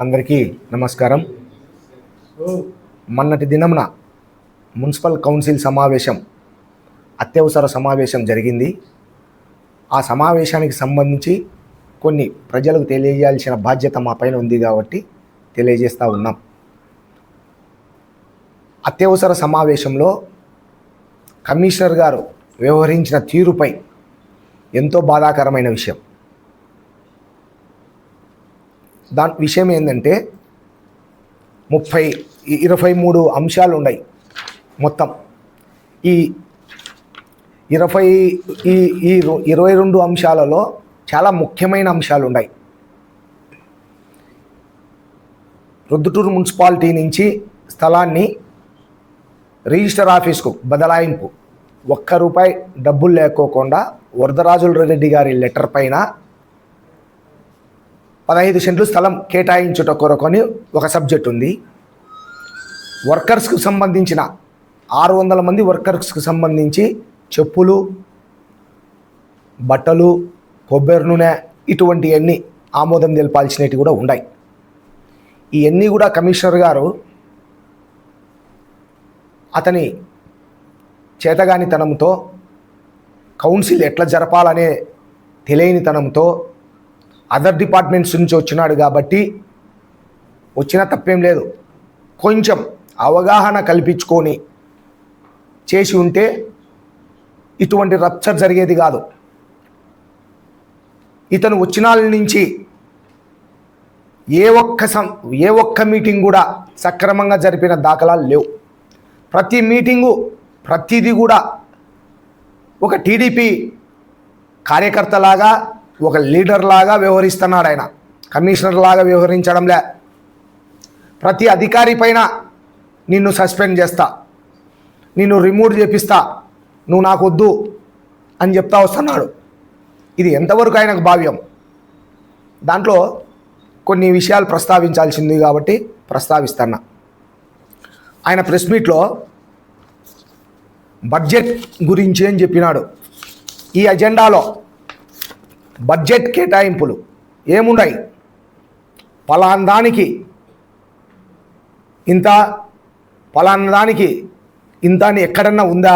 అందరికీ నమస్కారం. మొన్నటి దినమున మున్సిపల్ కౌన్సిల్ సమావేశం అత్యవసర సమావేశం జరిగింది. ఆ సమావేశానికి సంబంధించి కొన్ని ప్రజలకు తెలియజేయాల్సిన బాధ్యత మా పైన ఉంది కాబట్టి తెలియజేస్తూ ఉన్నాం. అత్యవసర సమావేశంలో కమిషనర్ గారు వ్యవహరించిన తీరుపై ఎంతో బాధాకరమైన విషయం. దాని విషయం ఏంటంటే 23 అంశాలు ఉన్నాయి. మొత్తం ఈ 22 అంశాలలో చాలా ముఖ్యమైన అంశాలు ఉన్నాయి. ప్రొద్దుటూరు మున్సిపాలిటీ నుంచి స్థలాన్ని రిజిస్టర్ ఆఫీస్కు బదలాయింపు, ₹1 డబ్బులు లేకోకుండా వరదరాజుల రెడ్డి గారి లెటర్ పైన 15 సెంట్లు స్థలం కేటాయించుట కొరకొని ఒక సబ్జెక్ట్ ఉంది. వర్కర్స్కు సంబంధించిన 600 మంది వర్కర్స్కు సంబంధించి చెప్పులు, బట్టలు, కొబ్బరి నూనె ఇటువంటివన్నీ ఆమోదం తెలపాల్సినవి కూడా ఉన్నాయి. ఇవన్నీ కూడా కమిషనర్ గారు అతని చేతగానితనంతో, కౌన్సిల్ ఎట్లా జరపాలనే తెలియనితనంతో, అదర్ డిపార్ట్మెంట్స్ నుంచి వచ్చినాడు కాబట్టి వచ్చిన తప్పేం లేదు, కొంచెం అవగాహన కల్పించుకొని చేసి ఉంటే ఇటువంటి రప్చర్ జరిగేది కాదు. ఇతను వచ్చిన నుంచి ఏ ఒక్క మీటింగ్ కూడా సక్రమంగా జరిపిన దాఖలాలు లేవు. ప్రతి మీటింగు ప్రతిదీ కూడా ఒక టీడీపీ కార్యకర్తలాగా, ఒక లీడర్ లాగా వ్యవహరిస్తున్నాడు. ఆయన కమిషనర్ లాగా వ్యవహరించడంలే. ప్రతి అధికారి పైన నిన్ను సస్పెండ్ చేస్తా, నిన్ను రిమూవ్ చేపిస్తా, నువ్వు నాకు వద్దు అని చెప్తా వస్తున్నాడు. ఇది ఎంతవరకు ఆయనకు భావ్యం? దాంట్లో కొన్ని విషయాలు ప్రస్తావించాల్సింది కాబట్టి ప్రస్తావిస్తున్నా. ఆయన ప్రెస్ మీట్లో బడ్జెట్ గురించి అని చెప్పినాడు. ఈ అజెండాలో బడ్జెట్ కేటాయింపులు ఏమున్నాయి? పలానా దానికి ఇంత, పలానా దానికి ఇంత అని ఎక్కడన్నా ఉందా?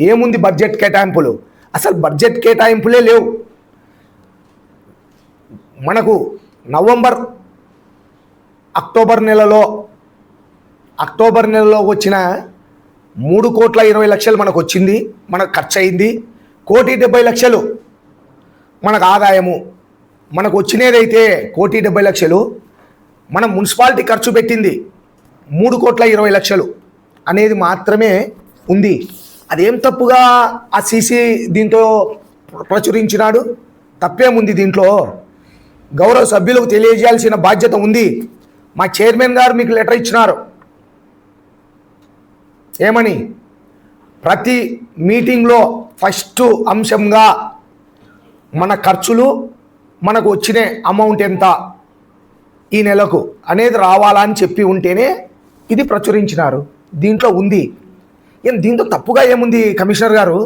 ఏముంది బడ్జెట్ కేటాయింపులు? అసలు బడ్జెట్ కేటాయింపులే లేవు. మనకు అక్టోబర్ నెలలో వచ్చిన 3,20,00,000 మనకు వచ్చింది, మనకు ఖర్చు అయింది. 1,70,00,000 మనకు ఆదాయము. మనకు వచ్చినదైతే 1,70,00,000, మనం మున్సిపాలిటీ ఖర్చు పెట్టింది 3,20,00,000 అనేది మాత్రమే ఉంది. అదేం తప్పుగా ఆ సీసీ దీంట్లో ప్రచురించినాడు? తప్పేముంది దీంట్లో? గౌరవ సభ్యులకు తెలియజేయాల్సిన బాధ్యత ఉంది. మా చైర్మన్ గారు మీకు లెటర్ ఇచ్చినారు. ఏమని? ప్రతి మీటింగ్లో ఫస్ట్ అంశంగా మన ఖర్చులు, మనకు వచ్చిన అమౌంట్ ఎంత ఈ నెలకు అనేది రావాలని చెప్పి ఉంటేనే ఇది ప్రచురించినారు. దీంట్లో ఉంది. దీంతో తప్పుగా ఏముంది కమిషనర్ గారు?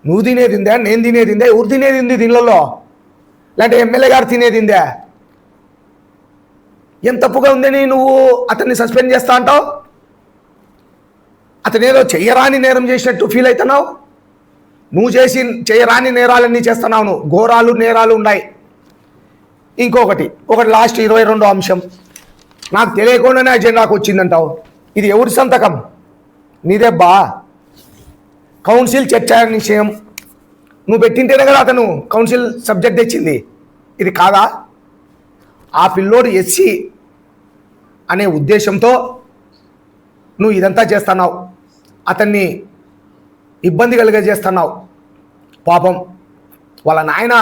నువ్వు తినేదిందా, నేను తినేదిందా, ఎవరు తినేది దీనిలో? లేదంటే ఎమ్మెల్యే గారు తినేదిందా? ఏం తప్పుగా ఉందని నువ్వు అతన్ని సస్పెండ్ చేస్తా అంటావు? అతను ఏదో చెయ్యరాని నేరం చేసినట్టు ఫీల్ అవుతున్నావు. నువ్వు చేయరాని నేరాలన్నీ చేస్తున్నావు. నువ్వు ఘోరాలు నేరాలు ఉన్నాయి. ఒకటి లాస్ట్ 22 అంశం నాకు తెలియకుండానే అజెండాకు వచ్చిందంటావు. ఇది ఎవరి సంతకం? నీదేబ్బా. కౌన్సిల్ చర్చా నిశ్చయం నువ్వు పెట్టింటేనే కదా అతను కౌన్సిల్ సబ్జెక్ట్ తెచ్చింది. ఇది కాదా? ఆ పిల్లోడు ఎస్సీ అనే ఉద్దేశంతో నువ్వు ఇదంతా చేస్తున్నావు. అతన్ని ఇబ్బంది కలిగజేస్తున్నావు. పాపం వాళ్ళ నాయన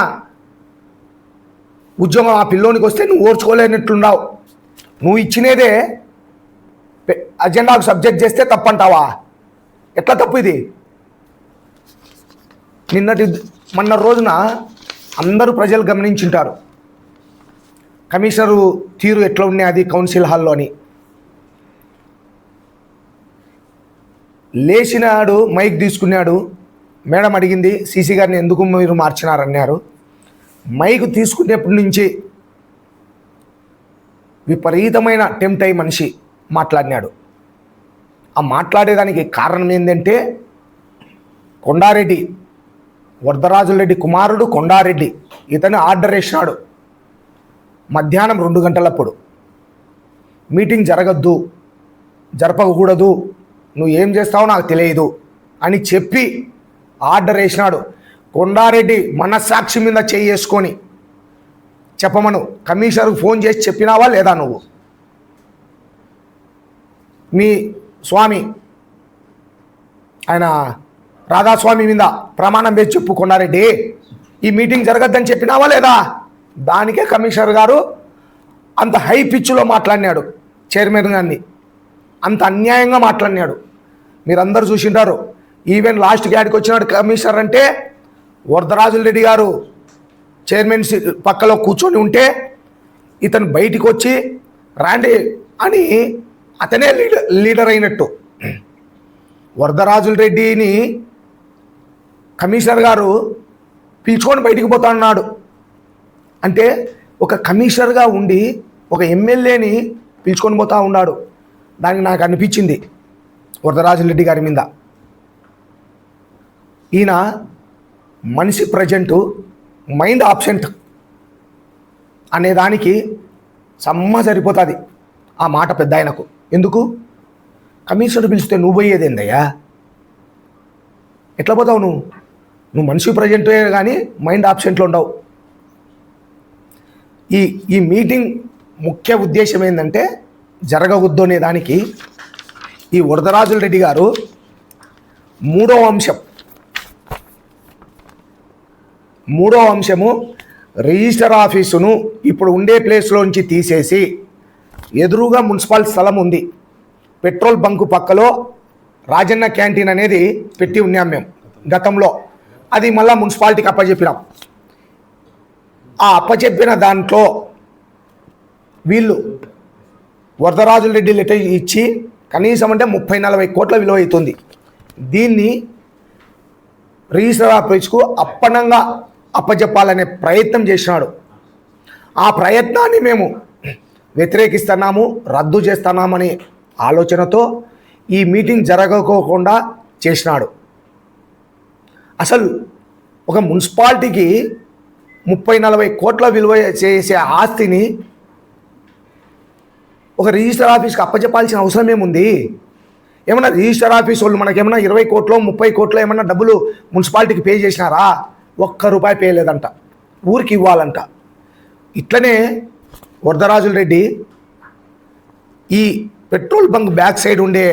ఉద్యోగం ఆ పిల్లోనికి వస్తే నువ్వు ఓర్చుకోలేనట్లున్నావు. నువ్వు ఇచ్చినదే అజెండాకు సబ్జెక్ట్ చేస్తే తప్పంటావా? ఎట్లా తప్పు ఇది? మొన్న రోజున అందరూ ప్రజలు గమనించుంటారు కమిషనరు తీరు ఎట్లా ఉన్నాయి అది కౌన్సిల్ హాల్లోని. లేచినాడు, మైక్ తీసుకున్నాడు. మేడం అడిగింది, సీసీ గారిని ఎందుకు మీరు మార్చినారన్నారు. మైక్ తీసుకునేప్పటి నుంచి విపరీతమైన టెంప్ట్ అయ్యి మనిషి మాట్లాడినాడు. ఆ మాట్లాడేదానికి కారణం ఏంటంటే కొండారెడ్డి, వరదరాజులరెడ్డి కుమారుడు కొండారెడ్డి, ఇతను ఆర్డర్ వేసినాడు మధ్యాహ్నం 2 గంటలప్పుడు మీటింగ్ జరపకూడదు, నువ్వు ఏం చేస్తావో నాకు తెలియదు అని చెప్పి ఆర్డర్ వేసినాడు. కొండారెడ్డి మనస్సాక్షి మీద చేసుకొని చెప్పమను, కమిషనర్కు ఫోన్ చేసి చెప్పినావా లేదా? నువ్వు మీ స్వామి ఆయన రాధాస్వామి మీద ప్రమాణం వేసి చెప్పు, కొండారెడ్డి ఈ మీటింగ్ జరగద్దని చెప్పినావా లేదా? దానికే కమిషనర్ గారు అంత హై పిచ్లో మాట్లాడినాడు. చైర్మన్ గారిని అంత అన్యాయంగా మాట్లాడినాడు. మీరందరూ చూసింటారు. ఈవెన్ లాస్ట్ గ్యాడ్కి వచ్చినాడు కమిషనర్ అంటే వరదరాజులరెడ్డి గారు చైర్మన్ పక్కలో కూర్చొని ఉంటే ఇతను బయటికి వచ్చి రాండి అని అతనే లీడర్ అయినట్టు. వరదరాజులరెడ్డిని కమిషనర్ గారు పిలుచుకొని బయటికి పోతా అన్నాడు. అంటే ఒక కమిషనర్గా ఉండి ఒక ఎమ్మెల్యేని పిలుచుకొని పోతా ఉన్నాడు. దానికి నాకు అనిపించింది వరదరాజులరెడ్డి గారి మీద ఈయన మనిషి ప్రజెంటు మైండ్ ఆబ్సెంట్ అనేదానికి సరిపోతుంది ఆ మాట పెద్ద ఆయనకు. ఎందుకు? కమిషనర్ పిలిస్తే నువ్వు పోయేది ఏందయ్యా? ఎట్లా పోతావు నువ్వు మనిషి ప్రజెంటే కానీ మైండ్ ఆబ్సెంట్లో ఉండవు. ఈ మీటింగ్ ముఖ్య ఉద్దేశం ఏంటంటే జరగవద్దు అనే దానికి ఈ వరదరాజులరెడ్డి గారు మూడో అంశము రిజిస్టర్ ఆఫీసును ఇప్పుడు ఉండే ప్లేస్లోంచి తీసేసి ఎదురుగా మున్సిపల్ స్థలం ఉంది, పెట్రోల్ బంకు పక్కలో రాజన్న క్యాంటీన్ అనేది పెట్టి ఉన్నాం మేము గతంలో. అది మళ్ళీ మున్సిపాలిటీకి అప్పచెప్పినాం. ఆ అప్పచెప్పిన దాంట్లో వీళ్ళు వరదరాజులరెడ్డి లెటర్ ఇచ్చి కనీసం అంటే 30-40 కోట్ల విలువ అవుతుంది. దీన్ని రిజిస్టర్ ఆఫీస్కు అప్పనంగా అప్పచెప్పాలనే ప్రయత్నం చేసినాడు. ఆ ప్రయత్నాన్ని మేము వ్యతిరేకిస్తున్నాము, రద్దు చేస్తున్నామనే ఆలోచనతో ఈ మీటింగ్ జరగకోకుండా చేసినాడు. అసలు ఒక మున్సిపాలిటీకి 30-40 కోట్ల విలువ చేసే ఆస్తిని ఒక రిజిస్టర్ ఆఫీస్కి అప్పచెప్పాల్సిన అవసరం ఏముంది? ఏమన్నా రిజిస్టర్ ఆఫీస్ వాళ్ళు మనకేమన్నా 20 కోట్లు 30 కోట్లు ఏమన్నా డబ్బులు మున్సిపాలిటీకి పే చేసినారా? ₹1 పే లేదంట, ఊరికి ఇవ్వాలంట. ఇట్లనే వరదరాజులరెడ్డి ఈ పెట్రోల్ బంక్ బ్యాక్ సైడ్ ఉండే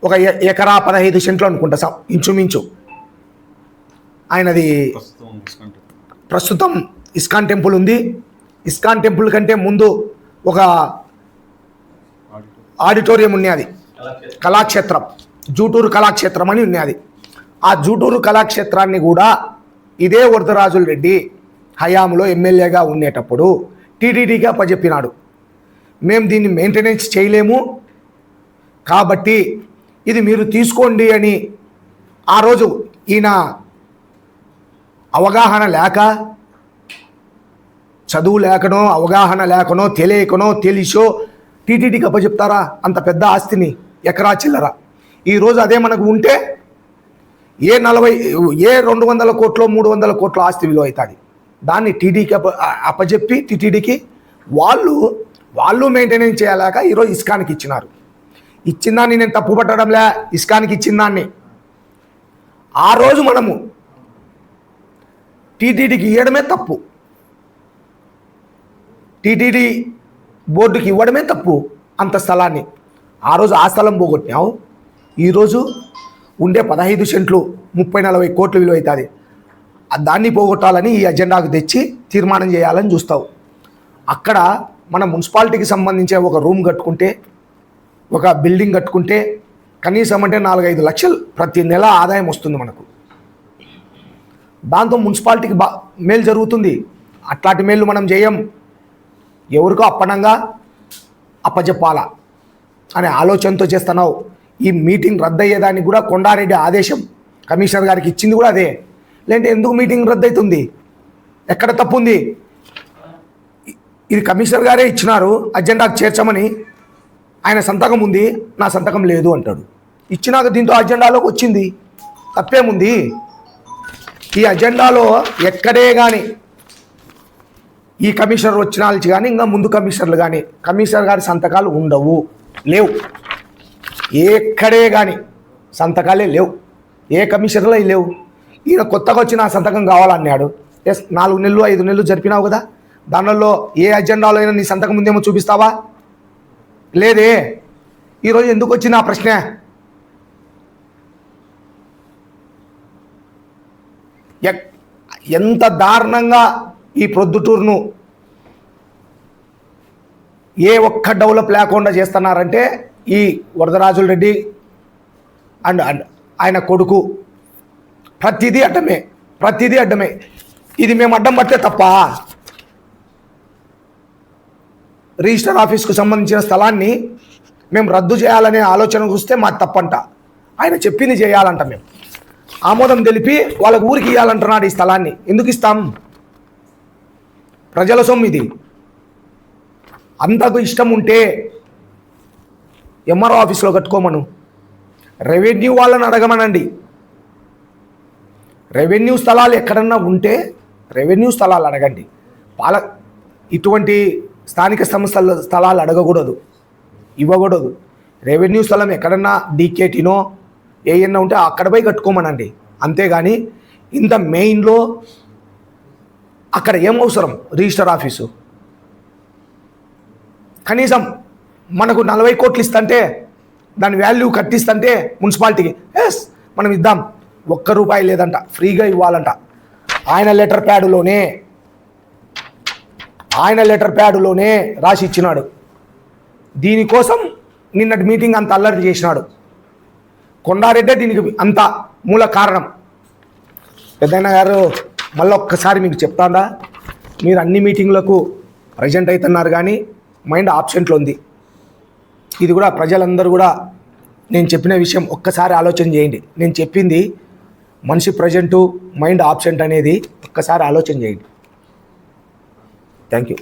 ఒక ఎకరా 15 సెంట్లు అనుకుంటా ఇంచుమించు ఆయనది. ప్రస్తుతం ఇస్కాన్ టెంపుల్ ఉంది. ఇస్కాన్ టెంపుల్ కంటే ముందు ఒక ఆడిటోరియం ఉన్నది, కళాక్షేత్రం, జూటూరు కళాక్షేత్రం అని ఉన్నది. ఆ జూటూరు కళాక్షేత్రాన్ని కూడా ఇదే వరదరాజులరెడ్డి హయాంలో ఎమ్మెల్యేగా ఉండేటప్పుడు టీటీడీకి అప్పచెప్పినాడు. మేము దీన్ని మెయింటెనెన్స్ చేయలేము కాబట్టి ఇది మీరు తీసుకోండి అని ఆ రోజు ఈయన అవగాహన లేక, చదువు లేకనో అవగాహన లేకనో తెలియకనో తెలిసో టీటీడీకి అప్పచెప్తారా అంత పెద్ద ఆస్తిని? ఎకరా చిల్లర. ఈరోజు అదే మనకు ఉంటే ఏ 200 కోట్లు 300 కోట్ల ఆస్తి విలువ అవుతుంది. దాన్ని టీటీడీకి అప్పచెప్పి టీటీడీకి వాళ్ళు మెయింటెనెన్స్ చేయలేక ఈరోజు ఇస్కాన్కి ఇచ్చినారు. ఇచ్చిన దాన్ని నేను తప్పు పట్టడంలే, ఇస్కాన్కి ఇచ్చిన దాన్ని ఆ రోజు మనము టీటీడీకి ఇవ్వడమే తప్పు, టీటీడీ బోర్డుకి ఇవ్వడమే తప్పు. అంత స్థలాన్ని ఆ రోజు ఆ స్థలం పోగొట్టినావు. ఈరోజు ఉండే 15 సెంట్లు 30-40 కోట్లు విలువ అవుతుంది. దాన్ని పోగొట్టాలని ఈ అజెండాకు తెచ్చి తీర్మానం చేయాలని చూస్తావు. అక్కడ మన మున్సిపాలిటీకి సంబంధించిన ఒక రూమ్ కట్టుకుంటే, ఒక బిల్డింగ్ కట్టుకుంటే కనీసం అంటే 4-5 లక్షలు ప్రతి నెల ఆదాయం వస్తుంది మనకు. దాంతో మున్సిపాలిటీకి మేలు జరుగుతుంది. అట్లాంటి మేలు మనం చేయం. ఎవరికో అప్పనంగా అప్పచెప్పాలా అనే ఆలోచనతో చేస్తున్నావు. ఈ మీటింగ్ రద్దయ్యేదానికి కూడా కొండారెడ్డి ఆదేశం కమిషనర్ గారికి ఇచ్చింది కూడా అదే. లేదంటే ఎందుకు మీటింగ్ రద్దు అవుతుంది? ఎక్కడ తప్పు ఉంది? ఇది కమిషనర్ గారే ఇచ్చినారు అజెండాకు చేర్చమని, ఆయన సంతకం ఉంది, నా సంతకం లేదు అంటాడు. ఇచ్చినాక దీంతో అజెండాలోకి వచ్చింది, తప్పేముంది? ఈ అజెండాలో ఎక్కడే కానీ ఈ కమిషనర్ వచ్చిన వాళ్ళకి కానీ ఇంకా ముందు కమిషనర్లు కానీ కమిషనర్ గారి సంతకాలు ఉండవు, లేవు. ఎక్కడే కానీ సంతకాలే లేవు, ఏ కమిషనర్లో లేవు. ఈయన కొత్తగా వచ్చి నా సంతకం కావాలన్నాడు. 4 నెలలు 5 నెలలు జరిపినావు కదా, దానిలో ఏ అజెండాలో అయినా నీ సంతకం ముందేమో చూపిస్తావా? లేదే. ఈరోజు ఎందుకు వచ్చింది ఆ ప్రశ్న? ఎంత దారుణంగా ఈ ప్రొద్దుటూరును ఏ ఒక్క డెవలప్ లేకుండా చేస్తున్నారంటే ఈ వరదరాజుల రెడ్డి అండ్ ఆయన కొడుకు. ప్రతిదీ అడ్డమే, ప్రతిదీ అడ్డమే. ఇది మేము అడ్డం పడితే తప్ప, రిజిస్టర్ ఆఫీస్కు సంబంధించిన స్థలాన్ని మేము రద్దు చేయాలనే ఆలోచన చూస్తే మాకు తప్పంట. ఆయన చెప్పింది చేయాలంట. మేము ఆమోదం తెలిపి వాళ్ళకు ఊరికి ఇవ్వాలంటున్నాడు ఈ స్థలాన్ని. ఎందుకు ఇస్తాం? ప్రజల సొమ్ము ఇది. అంతకు ఇష్టం ఉంటే ఎంఆర్ఓ ఆఫీస్లో కట్టుకోమను, రెవెన్యూ వాళ్ళని అడగమనండి. రెవెన్యూ స్థలాలు ఎక్కడన్నా ఉంటే రెవెన్యూ స్థలాలు అడగండి. ఇటువంటి స్థానిక సంస్థల స్థలాలు అడగకూడదు, ఇవ్వకూడదు. రెవెన్యూ స్థలం ఎక్కడన్నా డీకేటీనో ఏమన్నా ఉంటే అక్కడ పోయి కట్టుకోమనండి. అంతేగాని ఇంత మెయిన్లో అక్కడ ఏం అవసరం? రిజిస్టర్ ఆఫీసు కనీసం మనకు 40 కోట్లు ఇస్తుంటే దాని వాల్యూ కట్టిస్తుంటే మున్సిపాలిటీకి ఎస్ మనం ఇద్దాం. ₹1 లేదంట, ఫ్రీగా ఇవ్వాలంట. ఆయన లెటర్ ప్యాడులోనే రాసి ఇచ్చినాడు. దీనికోసం నిన్నటి మీటింగ్ అంత అల్లరి చేసినాడు. కొండారెడ్డే దీనికి అంత మూల కారణం. పెద్దన్న గారు మళ్ళీ ఒక్కసారి మీకు చెప్తాందా, మీరు అన్ని మీటింగ్లకు ప్రజెంట్ అవుతున్నారు కానీ మైండ్ ఆబ్సెంట్లో ఉంది. ఇది కూడా ప్రజలందరూ కూడా నేను చెప్పిన విషయం ఒక్కసారి ఆలోచన చేయండి. నేను చెప్పింది మనిషి ప్రజెంటు, మైండ్ ఆబ్సెంట్ అనేది ఒక్కసారి ఆలోచన చేయండి. Thank you.